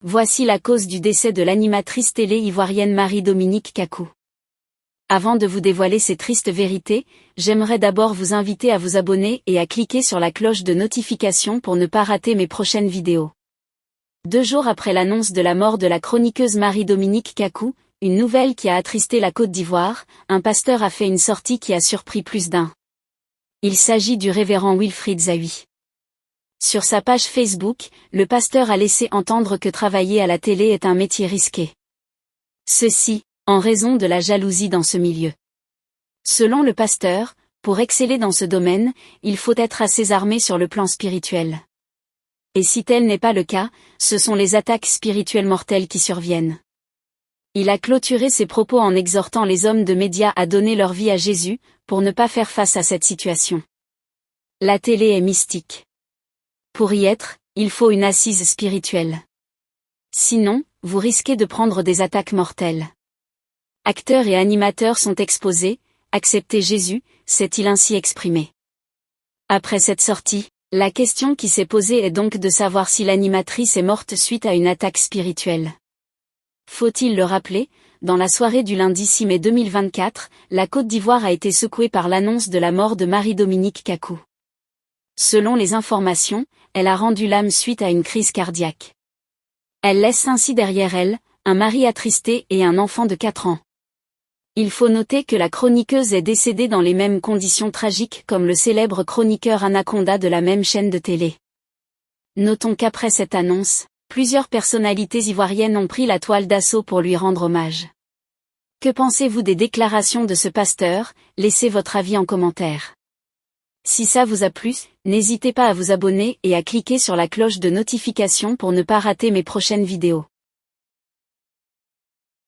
Voici la cause du décès de l'animatrice télé ivoirienne Marie-Dominique Kakou. Avant de vous dévoiler ces tristes vérités, j'aimerais d'abord vous inviter à vous abonner et à cliquer sur la cloche de notification pour ne pas rater mes prochaines vidéos. 2 jours après l'annonce de la mort de la chroniqueuse Marie-Dominique Kakou, une nouvelle qui a attristé la Côte d'Ivoire, un pasteur a fait une sortie qui a surpris plus d'un. Il s'agit du révérend Wilfried Zahui. Sur sa page Facebook, le pasteur a laissé entendre que travailler à la télé est un métier risqué. Ceci, en raison de la jalousie dans ce milieu. Selon le pasteur, pour exceller dans ce domaine, il faut être assez armé sur le plan spirituel. Et si tel n'est pas le cas, ce sont les attaques spirituelles mortelles qui surviennent. Il a clôturé ses propos en exhortant les hommes de médias à donner leur vie à Jésus, pour ne pas faire face à cette situation. La télé est mystique. Pour y être, il faut une assise spirituelle. Sinon, vous risquez de prendre des attaques mortelles. Acteurs et animateurs sont exposés, acceptez Jésus, s'est-il ainsi exprimé. Après cette sortie, la question qui s'est posée est donc de savoir si l'animatrice est morte suite à une attaque spirituelle. Faut-il le rappeler, dans la soirée du lundi 6 mai 2024, la Côte d'Ivoire a été secouée par l'annonce de la mort de Marie-Dominique Kakou. Selon les informations, elle a rendu l'âme suite à une crise cardiaque. Elle laisse ainsi derrière elle, un mari attristé et un enfant de 4 ans. Il faut noter que la chroniqueuse est décédée dans les mêmes conditions tragiques comme le célèbre chroniqueur Anaconda de la même chaîne de télé. Notons qu'après cette annonce, plusieurs personnalités ivoiriennes ont pris la toile d'assaut pour lui rendre hommage. Que pensez-vous des déclarations de ce pasteur? Laissez votre avis en commentaire. Si ça vous a plu, n'hésitez pas à vous abonner et à cliquer sur la cloche de notification pour ne pas rater mes prochaines vidéos.